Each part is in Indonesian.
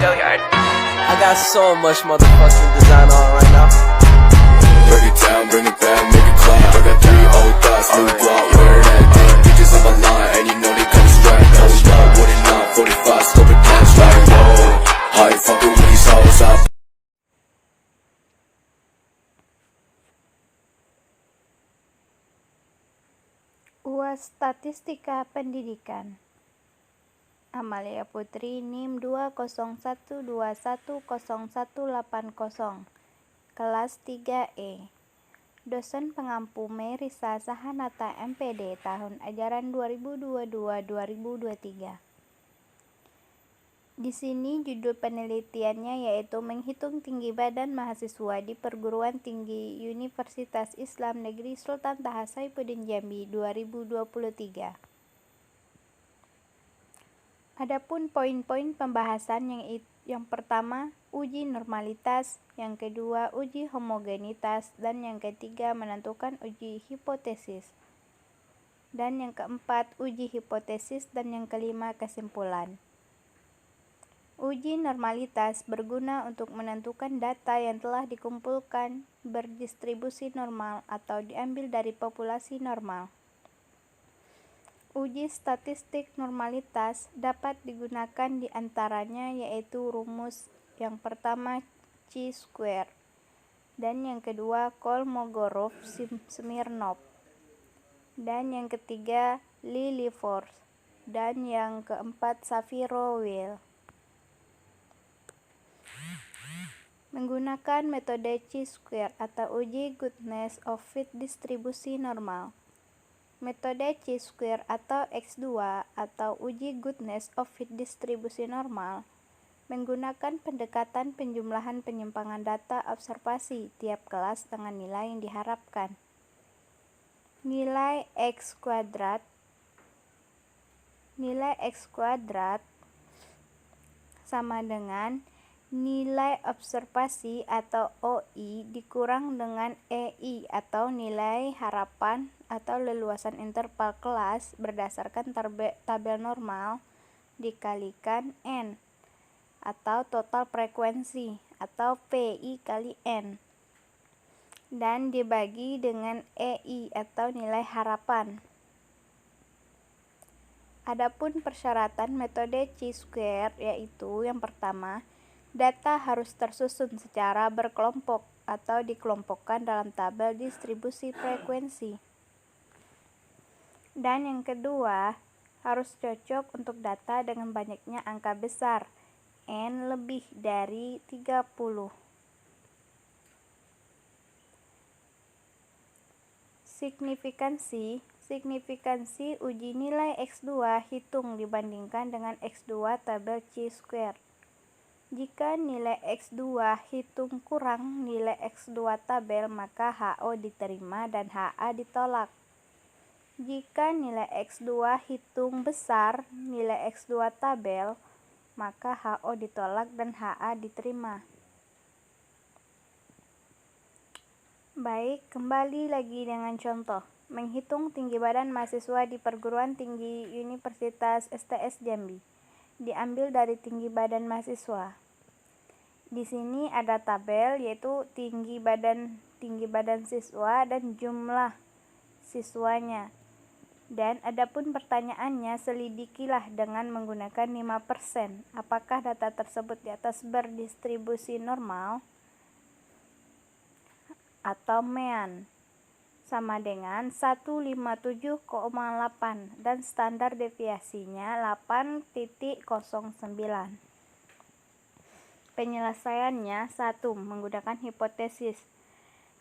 I got so much motherfucking design on right now. Break it down, bring it back, make it clap. I got 3 old thoughts, new block, where that day. Bitches on my line, and you know they come straight. Hold up, what it not, 45, scope it cash like whoa. How you fucking with these hoes up? UAS Statistika Pendidikan Amalia Putri NIM 201210180, kelas 3E. Dosen pengampu Merisa Sahanata MPD tahun ajaran 2022-2023. Di sini judul penelitiannya yaitu menghitung tinggi badan mahasiswa di Perguruan Tinggi Universitas Islam Negeri Sultan Taha Saifuddin Jambi 2023. Adapun poin-poin pembahasan yang pertama, uji normalitas, yang kedua, uji homogenitas, dan yang ketiga, menentukan uji hipotesis. Dan yang keempat, uji hipotesis, dan yang kelima, kesimpulan. Uji normalitas berguna untuk menentukan data yang telah dikumpulkan berdistribusi normal atau diambil dari populasi normal. Uji statistik normalitas dapat digunakan di antaranya yaitu rumus yang pertama chi-square dan yang kedua Kolmogorov-Smirnov dan yang ketiga Lilliefors dan yang keempat Shapiro-Wilk. Menggunakan metode chi-square atau uji goodness of fit distribusi normal. Metode chi-square atau X2 atau uji goodness of fit distribusi normal menggunakan pendekatan penjumlahan penyimpangan data observasi tiap kelas dengan nilai yang diharapkan. Nilai X kuadrat sama dengan nilai observasi atau OI dikurang dengan EI atau nilai harapan atau leluasan interval kelas berdasarkan tabel normal dikalikan N atau total frekuensi atau PI kali N dan dibagi dengan EI atau nilai harapan. Adapun persyaratan metode chi-square yaitu yang pertama, data harus tersusun secara berkelompok atau dikelompokkan dalam tabel distribusi frekuensi. Dan yang kedua, harus cocok untuk data dengan banyaknya angka besar, N lebih dari 30. Signifikansi uji nilai X2 hitung dibandingkan dengan X2 tabel chi-square. Jika nilai X2 hitung kurang nilai X2 tabel, maka HO diterima dan HA ditolak. Jika nilai X2 hitung besar nilai X2 tabel, maka HO ditolak dan HA diterima. Baik, kembali lagi dengan contoh. Menghitung tinggi badan mahasiswa di Perguruan Tinggi Universitas STS Jambi. Diambil dari tinggi badan mahasiswa. Di sini ada tabel yaitu tinggi badan siswa dan jumlah siswanya. Dan adapun pertanyaannya, selidikilah dengan menggunakan 5%. Apakah data tersebut di atas berdistribusi normal atau mean? Sama dengan 157,8 dan standar deviasinya 8,09. Penyelesaiannya 1. Menggunakan hipotesis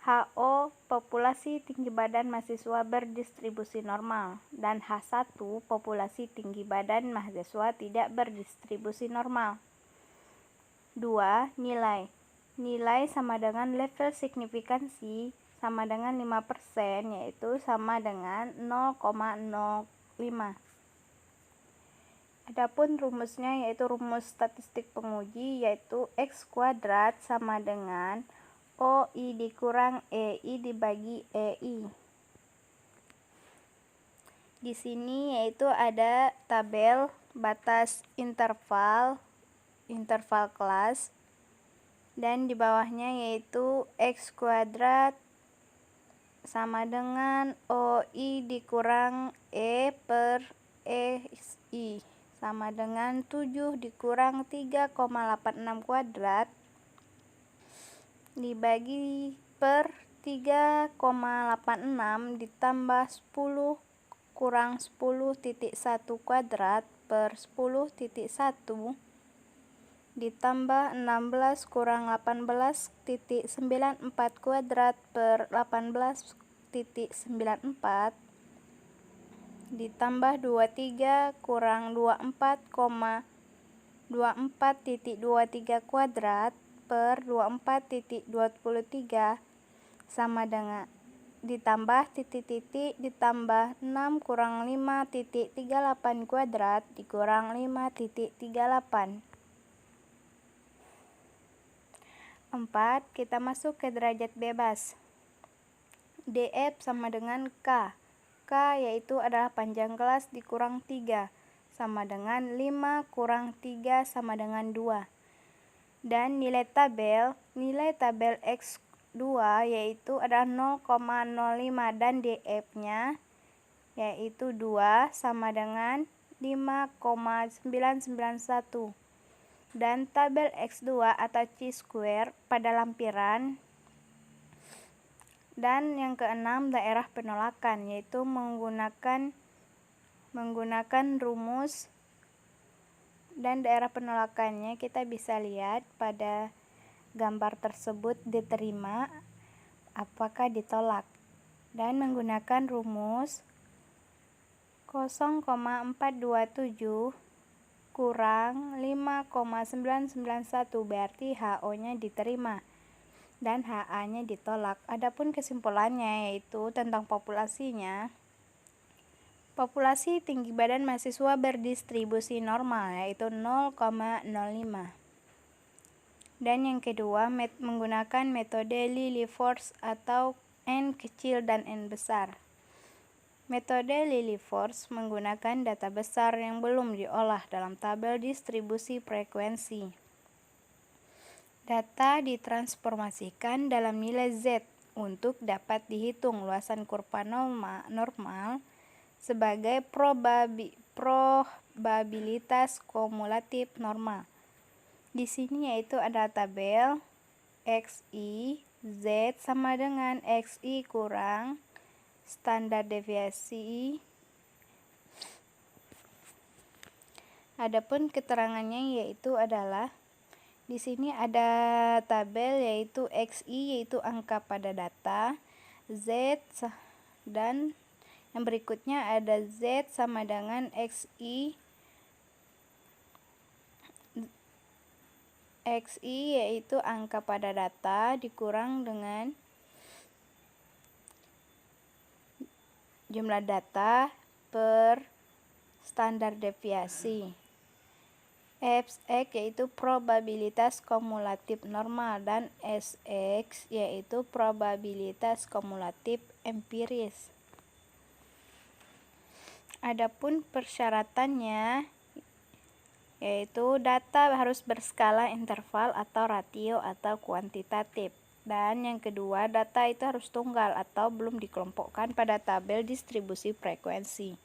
HO populasi tinggi badan mahasiswa berdistribusi normal dan H1 populasi tinggi badan mahasiswa tidak berdistribusi normal. 2. Nilai sama dengan level signifikansi sama dengan 5% yaitu sama dengan 0,05. Adapun rumusnya yaitu rumus statistik penguji yaitu X kuadrat sama dengan OI dikurang EI dibagi EI. Di sini yaitu ada tabel batas interval interval kelas, dan di bawahnya yaitu X kuadrat sama dengan OI dikurang E per XI sama dengan 7 dikurang 3,86 kuadrat dibagi per 3,86 ditambah 10 kurang 10,1 kuadrat per 10,1 ditambah 16 kurang 18,94 kuadrat per 18,94 ditambah 23 kurang 24,23 kuadrat per 24,23 sama dengan ditambah titik-titik ditambah 6 kurang 5,38 kuadrat dikurang 5,38. 4. Kita masuk ke derajat bebas. DF sama dengan K. K yaitu adalah panjang kelas dikurang 3 sama dengan 5 kurang 3 sama dengan 2. Dan nilai tabel X2 yaitu adalah 0,05 dan DF-nya yaitu 2 sama dengan 5,991. Dan tabel X2 atau chi-square pada lampiran. Dan yang keenam, daerah penolakan, yaitu menggunakan rumus, dan daerah penolakannya kita bisa lihat pada gambar tersebut diterima apakah ditolak, dan menggunakan rumus 0,427 kurang 5,991 berarti HO-nya diterima dan HA-nya ditolak. Adapun kesimpulannya yaitu tentang populasinya. Populasi tinggi badan mahasiswa berdistribusi normal yaitu 0,05. Dan yang kedua, menggunakan metode Lilliefors atau N kecil dan N besar. Metode Lilliefors menggunakan data besar yang belum diolah dalam tabel distribusi frekuensi. Data ditransformasikan dalam nilai Z untuk dapat dihitung luasan kurva normal sebagai probabilitas kumulatif normal. Di sini yaitu ada tabel XI Z sama dengan XI kurang standar deviasi. Adapun keterangannya yaitu adalah di sini ada tabel yaitu XI yaitu angka pada data, Z dan yang berikutnya ada Z sama dengan XI yaitu angka pada data dikurang dengan jumlah data per standar deviasi. Fx yaitu probabilitas kumulatif normal dan Sx yaitu probabilitas kumulatif empiris. Adapun persyaratannya yaitu data harus berskala interval atau ratio atau kuantitatif. Dan yang kedua, data itu harus tunggal atau belum dikelompokkan pada tabel distribusi frekuensi.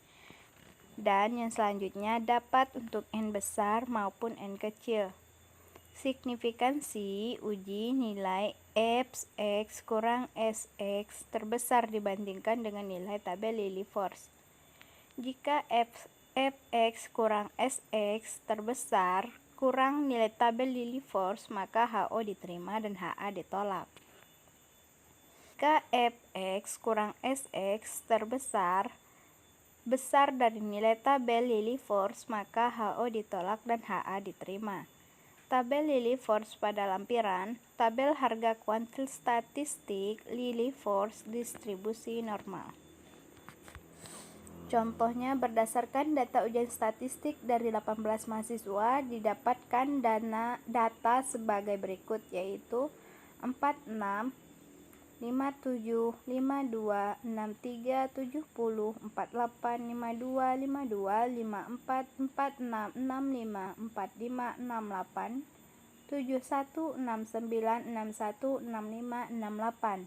Dan yang selanjutnya dapat untuk N besar maupun N kecil. Signifikansi uji nilai Fx kurang Sx terbesar dibandingkan dengan nilai tabel Lilliefors. Jika Fx kurang Sx terbesar kurang nilai tabel Lilliefors, maka HO diterima dan HA ditolak. Jika Fx kurang Sx terbesar besar dari nilai tabel Lilliefors, maka HO ditolak dan HA diterima. Tabel Lilliefors pada lampiran, tabel harga kuantitatif Lilliefors distribusi normal. Contohnya, berdasarkan data ujian statistik dari 18 mahasiswa didapatkan data sebagai berikut, yaitu 46 57, 52, 63, 70, 48, 52, 52, 54, 46, 65, 45, 68, 71, 69, 61, 65, 68.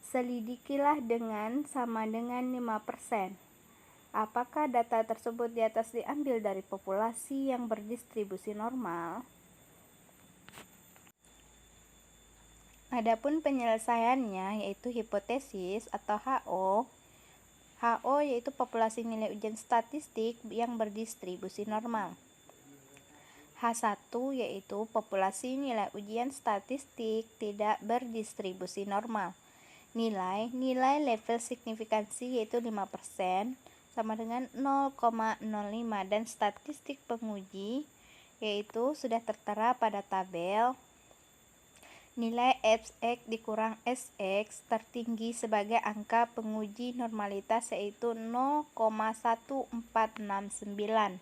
Selidikilah dengan sama dengan 5%. Apakah data tersebut di atas diambil dari populasi yang berdistribusi normal? Adapun penyelesaiannya yaitu hipotesis atau HO. HO yaitu populasi nilai ujian statistik yang berdistribusi normal. H1 yaitu populasi nilai ujian statistik tidak berdistribusi normal. Nilai level signifikansi yaitu 5% sama dengan 0,05 dan statistik penguji yaitu sudah tertera pada tabel. Nilai Fx dikurang Sx tertinggi sebagai angka penguji normalitas yaitu 0,1469.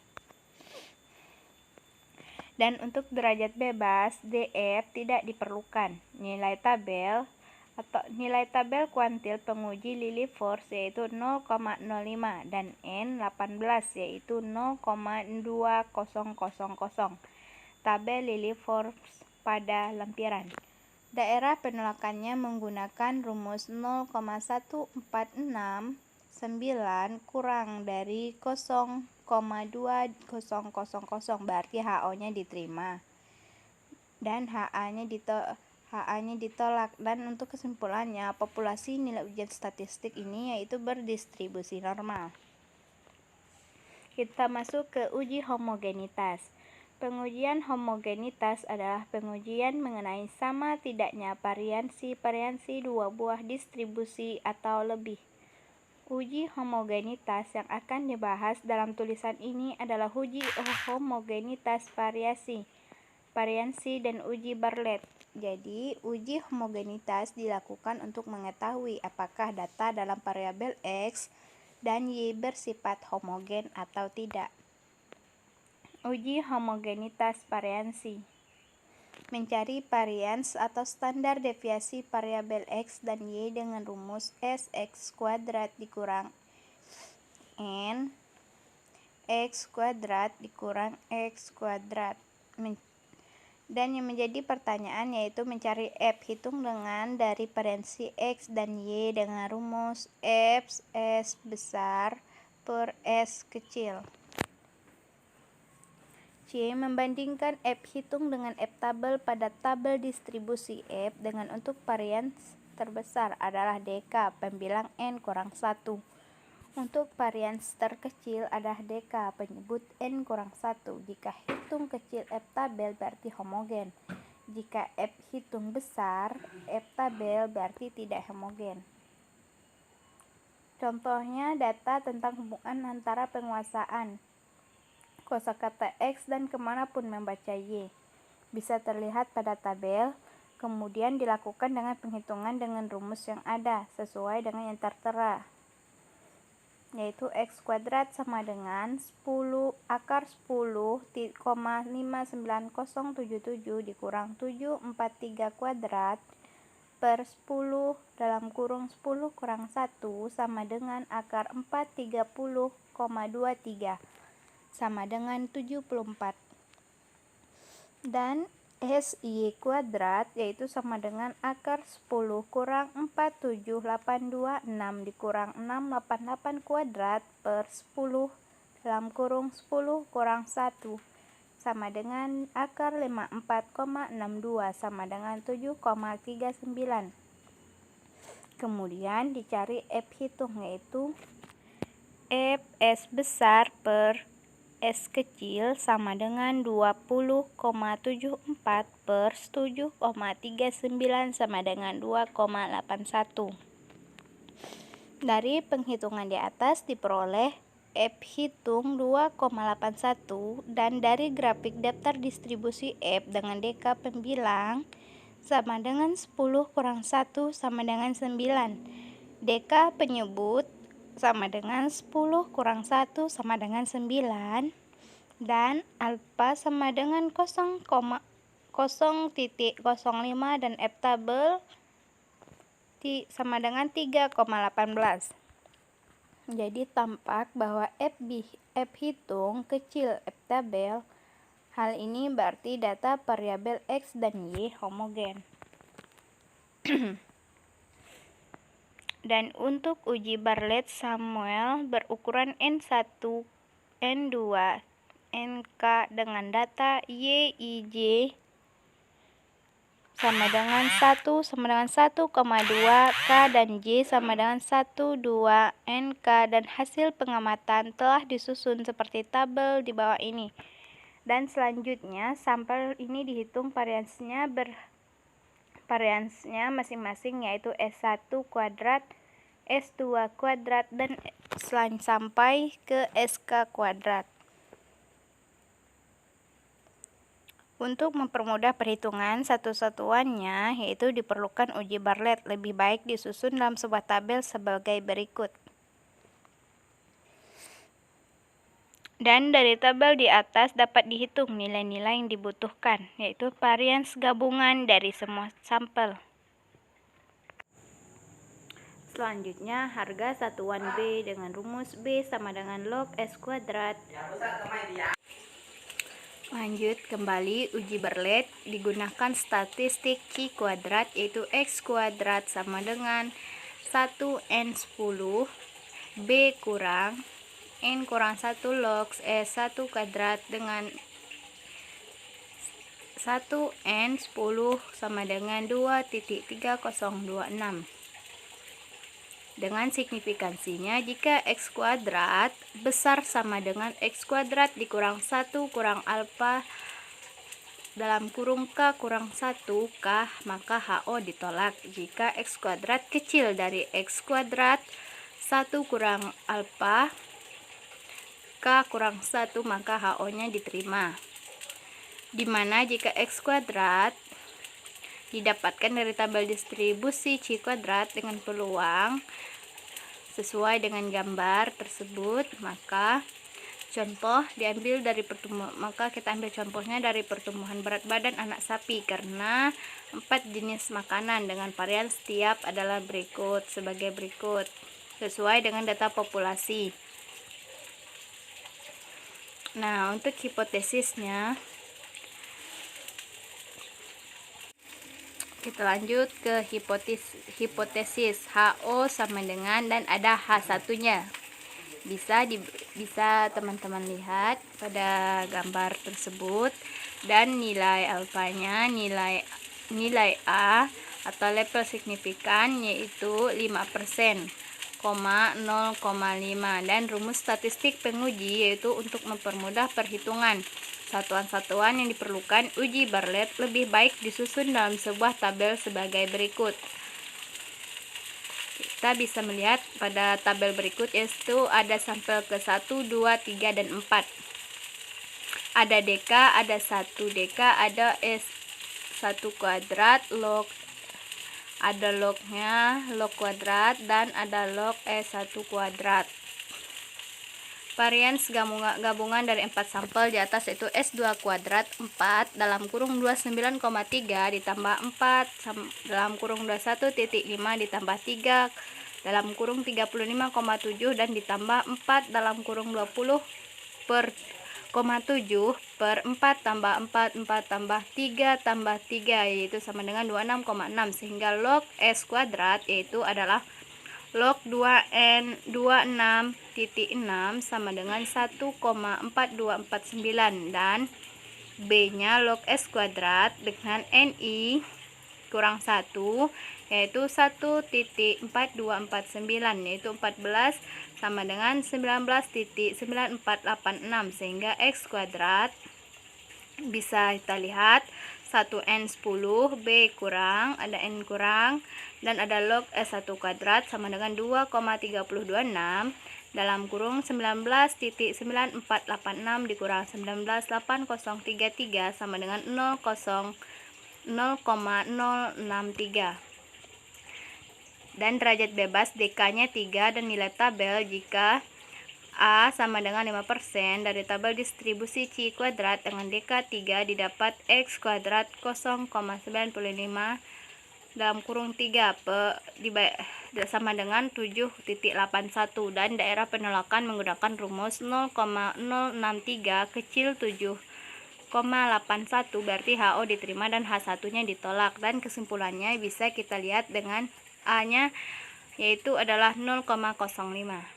Dan untuk derajat bebas DF tidak diperlukan. Nilai tabel kuantil penguji Lilliefors yaitu 0,05 dan N18 yaitu 0,2000. Tabel Lilliefors pada lampiran. Daerah penolakannya menggunakan rumus 0,1469 kurang dari 0,2000 berarti HO-nya diterima dan HA-nya ditolak. Dan untuk kesimpulannya, populasi nilai ujian statistik ini yaitu berdistribusi normal. Kita masuk ke uji homogenitas. Pengujian homogenitas adalah pengujian mengenai sama tidaknya variasi dua buah distribusi atau lebih. Uji homogenitas yang akan dibahas dalam tulisan ini adalah uji homogenitas variasi dan uji Bartlett. Jadi, uji homogenitas dilakukan untuk mengetahui apakah data dalam variabel X dan Y bersifat homogen atau tidak. Uji homogenitas variansi. Mencari varians atau standar deviasi variabel X dan Y dengan rumus Sx kuadrat dikurang N X kuadrat dikurang X kuadrat. Dan yang menjadi pertanyaan yaitu mencari F hitung dengan dari variansi X dan Y dengan rumus F S besar per S kecil. C. Membandingkan F hitung dengan F tabel pada tabel distribusi F dengan untuk varians terbesar adalah DK pembilang N kurang 1. Untuk varians terkecil adalah DK penyebut N kurang 1. Jika hitung kecil F tabel berarti homogen. Jika F hitung besar F tabel berarti tidak homogen. Contohnya data tentang hubungan antara penguasaan kosakata X dan kemanapun membaca Y. Bisa terlihat pada tabel, kemudian dilakukan dengan penghitungan dengan rumus yang ada, sesuai dengan yang tertera. Yaitu X kuadrat sama dengan 10 akar 10,59077 dikurang 743 kuadrat per 10 dalam kurung 10 kurang 1 sama dengan akar 430,23 sama dengan 74. Dan SY kuadrat yaitu sama dengan akar 10 kurang 47826 dikurang 688 kuadrat per 10 dalam kurung 10 kurang 1 sama dengan akar 54,62 sama dengan 7,39. Kemudian dicari F hitung yaitu Fs besar per S kecil sama dengan 20,74 per 7,39 sama dengan 2,81. Dari penghitungan di atas diperoleh F hitung 2,81 dan dari grafik daftar distribusi F dengan DK pembilang sama dengan 10 kurang 1 sama dengan 9. DK penyebut sama dengan 10 kurang 1 sama dengan 9 dan alfa sama dengan 0,0.05 dan F tabel sama dengan 3,18. Jadi tampak bahwa F hitung kecil F tabel. Hal ini berarti data variabel X dan Y homogen. Dan untuk uji Bartlett-Samuel berukuran N1, N2, NK dengan data Y, IJ sama dengan 1 sama dengan 1,2, K dan J sama dengan 1, 2, NK, dan hasil pengamatan telah disusun seperti tabel di bawah ini. Dan selanjutnya sampel ini dihitung variansnya masing-masing, yaitu S1 kuadrat, S2 kuadrat, dan sampai ke SK kuadrat. Untuk mempermudah perhitungan satu-satuannya, yaitu diperlukan uji Bartlett, lebih baik disusun dalam sebuah tabel sebagai berikut. Dan dari tabel di atas dapat dihitung nilai-nilai yang dibutuhkan, yaitu varians gabungan dari semua sampel. Selanjutnya, harga satuan B dengan rumus B sama dengan log S kuadrat. Lanjut, kembali uji Bartlett digunakan statistik C kuadrat, yaitu X kuadrat sama dengan 1N10 B kurang N kurang 1 log S1 kuadrat dengan 1N10 sama dengan 2.3026. Dengan signifikansinya, jika X kuadrat besar sama dengan X kuadrat dikurang 1 kurang alfa dalam kurung K kurang 1 K, maka HO ditolak. Jika X kuadrat kecil dari X kuadrat 1 kurang alfa K kurang 1, maka HO-nya diterima. Dimana jika X kuadrat didapatkan dari tabel distribusi C kuadrat dengan peluang sesuai dengan gambar tersebut, maka kita ambil contohnya dari pertumbuhan berat badan anak sapi, karena 4 jenis makanan dengan varian setiap adalah berikut sebagai berikut sesuai dengan data populasi. Nah, untuk hipotesisnya kita lanjut ke hipotesis HO sama dengan, dan ada H1-nya. Bisa teman-teman lihat pada gambar tersebut, dan nilai alfanya nilai A atau level signifikan yaitu 5%, 0,5, dan rumus statistik penguji yaitu untuk mempermudah perhitungan satuan-satuan yang diperlukan uji Bartlett lebih baik disusun dalam sebuah tabel sebagai berikut. Kita bisa melihat pada tabel berikut, yaitu ada sampel ke 1, 2, 3, dan 4. Ada DK, ada 1 DK, ada S1 kuadrat, log, ada lognya, log kuadrat, dan ada log S1 kuadrat. Varians gabungan dari 4 sampel di atas yaitu S2 kuadrat 4 dalam kurung 29,3 ditambah 4 dalam kurung 21.5 ditambah 3 dalam kurung 35,7 dan ditambah 4 dalam kurung 20,7 per 4 tambah 4 tambah 3 tambah 3, yaitu sama dengan 26,6, sehingga log S kuadrat yaitu adalah log 26.6 sama dengan 1,4249, dan B-nya log S kuadrat dengan NI kurang 1 yaitu 1.4249, yaitu 14 sama dengan 19.9486, sehingga X kuadrat bisa kita lihat 1N10 B kurang, ada N kurang, dan ada log S1 kuadrat sama dengan 2,3026 dalam kurung 19.9486 dikurang 19.8033 sama dengan 0,063. Dan derajat bebas DK-nya 3, dan nilai tabel jika A sama dengan 5% dari tabel distribusi C kuadrat dengan DK 3 didapat X kuadrat 0,95 dalam kurung 3 sama dengan 7.81 dan daerah penolakan menggunakan rumus 0,063 kecil 7,81 berarti HO diterima dan H1 nya ditolak, dan kesimpulannya bisa kita lihat dengan A nya yaitu adalah 0,05.